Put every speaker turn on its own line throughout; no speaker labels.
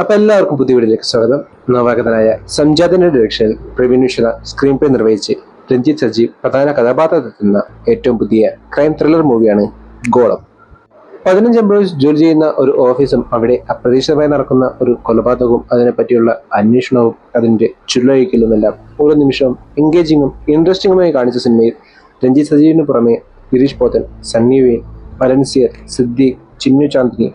അപ്പൊ എല്ലാവർക്കും പുതിയ വീഡിയോയിലേക്ക് സ്വാഗതം. നവാഗതനായ സംജാതിന്റെ ഡയറക്ഷനിൽ പ്രവീൺ മിശ്ര സ്ക്രീൻ പ്ലേ നിർവഹിച്ച് രഞ്ജിത്ത് സജീവ് പ്രധാന കഥാപാത്രത്തെത്തുന്ന ഏറ്റവും പുതിയ ക്രൈം ത്രില്ലർ മൂവിയാണ് ഗോളം. 15 എംപ്ലോയീസ് ജോലി ചെയ്യുന്ന ഒരു ഓഫീസും അവിടെ അപ്രതീക്ഷിതമായി നടക്കുന്ന ഒരു കൊലപാതകവും അതിനെപ്പറ്റിയുള്ള അന്വേഷണവും അതിന്റെ ചുള്ളൊഴിക്കലുമെല്ലാം ഓരോ നിമിഷവും എൻഗേജിങ്ങും ഇൻട്രസ്റ്റിംഗുമായി കാണിച്ച സിനിമയിൽ രഞ്ജിത്ത് സജീവിന് പുറമെ ഗിരീഷ് പോത്തൻ, സണ്ണി വെയിൻ, വലൻസിയർ, സിദ്ദീഖ്, ചിന്നു ചാന്ദിനി,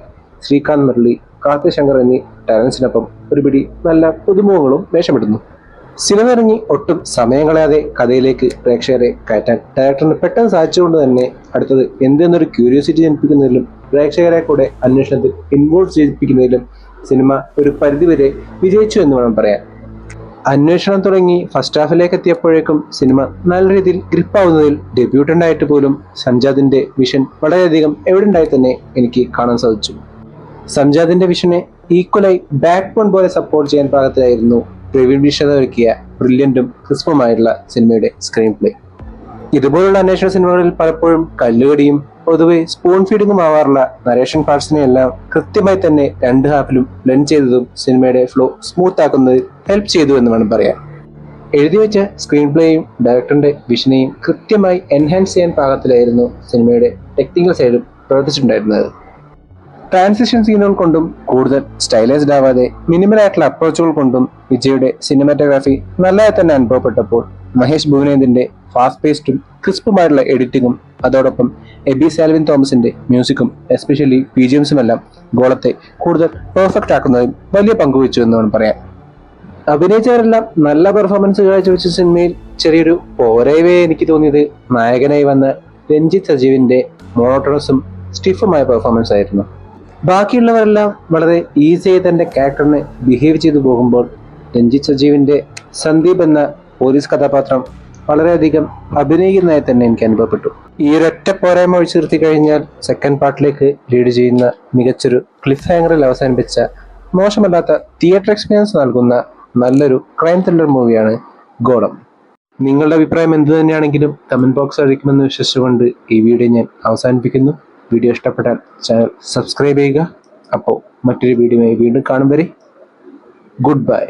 ശ്രീകാന്ത് മുരളി, കാർത്തി ശങ്കർ എന്നീ ടാലൻസിനൊപ്പം ഒരു പിടി നല്ല പുതുമുഖങ്ങളും വേഷമിടുന്നു. സിനിമ ഇറങ്ങി ഒട്ടും സമയം കളയാതെ കഥയിലേക്ക് പ്രേക്ഷകരെ കയറ്റാൻ ഡയറക്ടറിന് പെട്ടെന്ന് സാധിച്ചുകൊണ്ട് തന്നെ അടുത്തത് എന്തെന്നൊരു ക്യൂരിയോസിറ്റി ജനിപ്പിക്കുന്നതിലും പ്രേക്ഷകരെ കൂടെ അന്വേഷണത്തിൽ ഇൻവോൾവ് ചെയ്യിപ്പിക്കുന്നതിലും സിനിമ ഒരു പരിധിവരെ വിജയിച്ചു എന്ന് വേണം പറയാൻ. അന്വേഷണം തുടങ്ങി ഫസ്റ്റ് ഹാഫിലേക്ക് എത്തിയപ്പോഴേക്കും സിനിമ നല്ല രീതിയിൽ ഗ്രിപ്പാവുന്നതിൽ ഡെബ്യൂട്ടന്റ് ആയിട്ട് പോലും സംജാദിന്റെ വിഷൻ വളരെയധികം എവിഡന്റ് തന്നെ എനിക്ക് കാണാൻ സാധിച്ചു. സംജാദിന്റെ വിഷനെ ഈക്വലായി ബാക്ക് ബോൺ പോലെ സപ്പോർട്ട് ചെയ്യാൻ പാകത്തിലായിരുന്നു പ്രവീൺ മിശ്ര ഒരുക്കിയ ബ്രില്യന്റും ക്രിസ്പുമായിട്ടുള്ള സിനിമയുടെ സ്ക്രീൻ പ്ലേ. ഇതുപോലുള്ള അന്വേഷണ സിനിമകളിൽ പലപ്പോഴും കല്ലുകടിയും പൊതുവെ സ്പൂൺ ഫീഡിങ്ങും ആവാറുള്ള നരേഷൻ പാർട്സിനെ എല്ലാം കൃത്യമായി തന്നെ രണ്ട് ഹാഫിലും ബ്ലെൻഡ് ചെയ്തതും സിനിമയുടെ ഫ്ലോ സ്മൂത്ത് ആക്കുന്നതിൽ ഹെൽപ്പ് ചെയ്തു എന്ന് വേണം പറയാൻ. എഴുതി വെച്ച സ്ക്രീൻ പ്ലേയും ഡയറക്ടറിന്റെ വിഷനെയും കൃത്യമായി എൻഹാൻസ് ചെയ്യാൻ പാകത്തിലായിരുന്നു സിനിമയുടെ ടെക്നിക്കൽ സൈഡും പ്രവർത്തിച്ചിട്ടുണ്ടായിരുന്നത്. ട്രാൻസിഷൻ സീനുകൾ കൊണ്ടും കൂടുതൽ സ്റ്റൈലൈസ്ഡ് ആവാതെ മിനിമൽ ആയിട്ടുള്ള അപ്രോച്ചുകൾ കൊണ്ടും വിജയുടെ സിനിമാറ്റോഗ്രാഫി നല്ലതായി തന്നെ അനുഭവപ്പെട്ടപ്പോൾ മഹേഷ് ഭുവനേന്ദ്രന്റെ ഫാസ്റ്റ് പേസ്റ്റും ക്രിസ്പുമായിട്ടുള്ള എഡിറ്റിംഗും അതോടൊപ്പം എബി സാൽവിൻ തോമസിന്റെ മ്യൂസിക്കും എസ്പെഷ്യലി BGMസും എല്ലാം ഗോളത്തെ കൂടുതൽ പെർഫെക്റ്റ് ആക്കുന്നതിൽ വലിയ പങ്കുവച്ചു എന്ന് വേണം പറയാൻ. അഭിനയിച്ചവരെല്ലാം നല്ല പെർഫോമൻസ് കാഴ്ചവെച്ച സിനിമയിൽ ചെറിയൊരു പോരായ്മയെ എനിക്ക് തോന്നിയത് നായകനായി വന്ന രഞ്ജിത്ത് സജീവിന്റെ മോണോട്ടണസും സ്റ്റിഫുമായ പെർഫോമൻസ് ആയിരുന്നു. ബാക്കിയുള്ളവരെല്ലാം വളരെ ഈസിയായി തന്റെ ക്യാരക്ടറിനെ ബിഹേവ് ചെയ്തു പോകുമ്പോൾ രഞ്ജിത്ത് സജീവിന്റെ സന്ദീപ് എന്ന പോലീസ് കഥാപാത്രം വളരെയധികം അഭിനയിക്കുന്നതായി തന്നെ എനിക്ക് അനുഭവപ്പെട്ടു. ഈ ഒരൊറ്റ പോരായ്മ ഒഴിച്ചു നിർത്തി കഴിഞ്ഞാൽ സെക്കൻഡ് പാർട്ടിലേക്ക് ലീഡ് ചെയ്യുന്ന മികച്ചൊരു ക്ലിഫ് ഹാങ്ങറിൽ അവസാനിപ്പിച്ച മോശമല്ലാത്ത തിയേറ്റർ എക്സ്പീരിയൻസ് നൽകുന്ന നല്ലൊരു ക്രൈം ത്രില്ലർ മൂവിയാണ് ഗോളം. നിങ്ങളുടെ അഭിപ്രായം എന്തു തന്നെയാണെങ്കിലും കമന്റ് ബോക്സ് അടിക്കുമെന്ന് വിശ്വസിച്ചുകൊണ്ട് ഈ വീഡിയോ ഞാൻ അവസാനിപ്പിക്കുന്നു. വീഡിയോ ഇഷ്ടപ്പെട്ടാൽ ചാനൽ സബ്സ്ക്രൈബ് ചെയ്യുക. അപ്പോൾ മറ്റൊരു വീഡിയോയുമായി വീണ്ടും കാണും വരെ ഗുഡ് ബൈ.